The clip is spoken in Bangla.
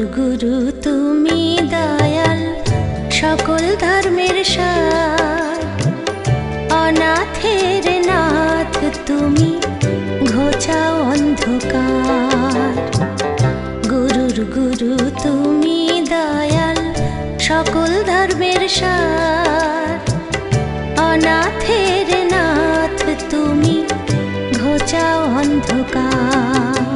গুরু তুমি দয়াল, সকল ধর্মের সার। অনাথের নাথ তুমি, ঘোচাও অন্ধকার। গুরুর গুরু তুমি দয়াল, সকল ধর্মের সার। অনাথের নাথ তুমি, ঘোচাও অন্ধকার।